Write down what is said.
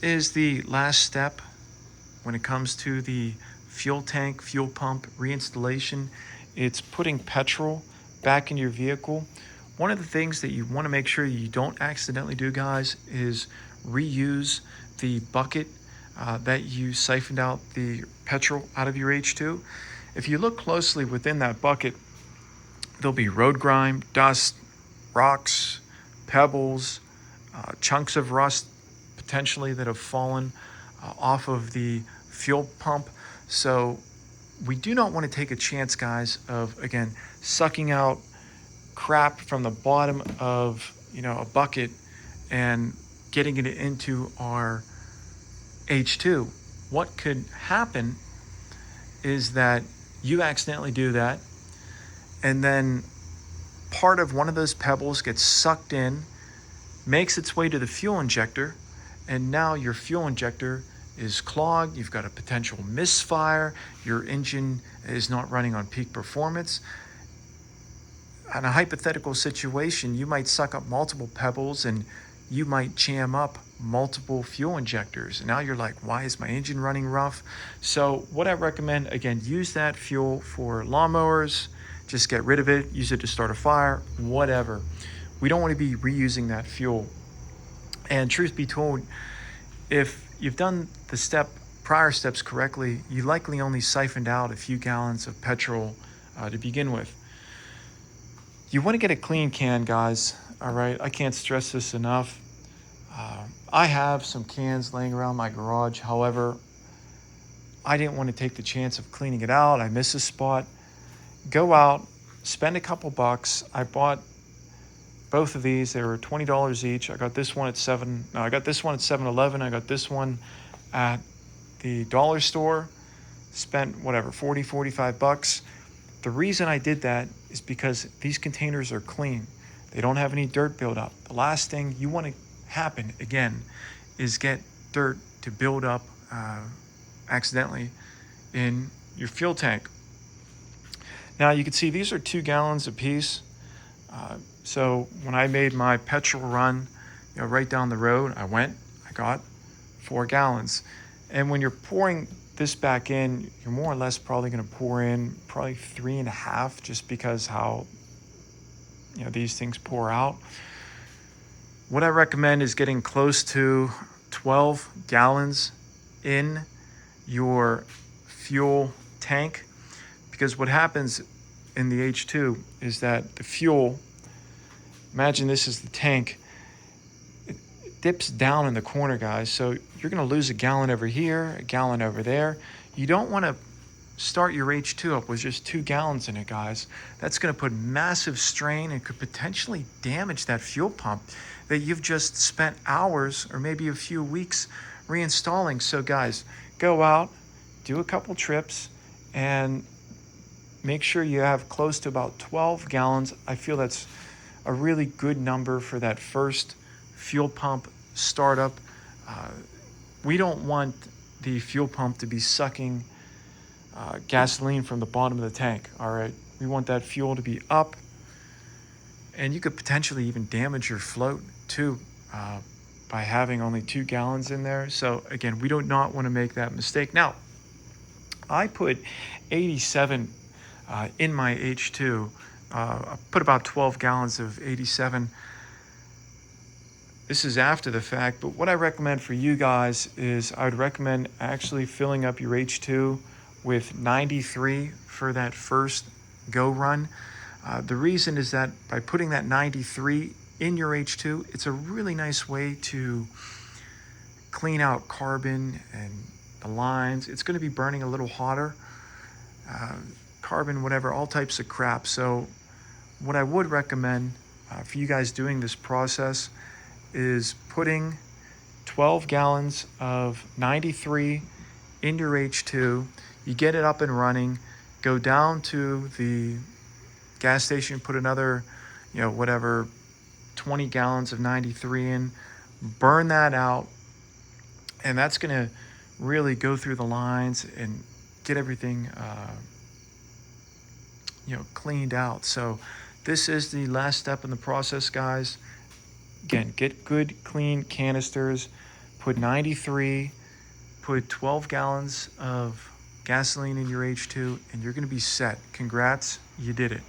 Is the last step when it comes to the fuel tank, fuel pump reinstallation. It's putting petrol back in your vehicle. One of the things that you want to make sure you don't accidentally do, guys, is reuse the bucket that you siphoned out the petrol out of your H2. If you look closely within that bucket, there'll be road grime, dust, rocks, pebbles, chunks of rust potentially that have fallen off of the fuel pump. So we do not want to take a chance, guys, of, again, sucking out crap from the bottom of, a bucket and getting it into our H2. What could happen is that you accidentally do that, and then part of one of those pebbles gets sucked in, makes its way to the fuel injector, and now your fuel injector is clogged. You've got a potential misfire. Your engine is not running on peak performance. In a hypothetical situation, you might suck up multiple pebbles and you might jam up multiple fuel injectors. And now you're like, why is my engine running rough? So what I recommend, again, use that fuel for lawnmowers. Just get rid of it, use it to start a fire, whatever. We don't want to be reusing that fuel. And truth be told, if you've done the prior steps correctly, you likely only siphoned out a few gallons of petrol to begin with. You want to get a clean can, guys. All right, I can't stress this enough. I have some cans laying around my garage. However, I didn't want to take the chance of cleaning it out. I missed a spot. Go out, spend a couple bucks. I bought both of these. They were $20 each. I got this one at 7-Eleven. I got this one at the dollar store. Spent whatever, 40, 45 bucks. The reason I did that is because these containers are clean. They don't have any dirt buildup. The last thing you want to happen, again, is get dirt to build up accidentally in your fuel tank. Now you can see these are 2 gallons apiece. So when I made my petrol run, right down the road, I got 4 gallons. And when you're pouring this back in, you're more or less probably going to pour in probably 3.5, just because how these things pour out. What I recommend is getting close to 12 gallons in your fuel tank, because what happens in the H2 is that the fuel, imagine this is the tank, it dips down in the corner, guys. So you're going to lose a gallon over here, a gallon over there. You don't want to start your H2 up with just 2 gallons in it, guys. That's going to put massive strain and could potentially damage that fuel pump that you've just spent hours or maybe a few weeks reinstalling. So guys, go out, do a couple trips, and make sure you have close to about 12 gallons. I feel that's a really good number for that first fuel pump startup. We don't want the fuel pump to be sucking gasoline from the bottom of the tank, all right? We want that fuel to be up, and you could potentially even damage your float too by having only 2 gallons in there. So again, we do not want to make that mistake. Now, I put 87 in my H2. I put about 12 gallons of 87. This is after the fact, but what I recommend for you guys is I would recommend actually filling up your H2 with 93 for that first go run. The reason is that by putting that 93 in your H2, it's a really nice way to clean out carbon and the lines. It's going to be burning a little hotter, carbon, whatever, all types of crap. So what I would recommend for you guys doing this process is putting 12 gallons of 93 in your H2. You get it up and running, go down to the gas station, put another, 20 gallons of 93 in, burn that out, and that's going to really go through the lines and get everything, cleaned out. So this is the last step in the process, guys. Again, get good, clean canisters, put put 93, put 12 gallons of gasoline in your H2, and you're going to be set. Congrats, you did it.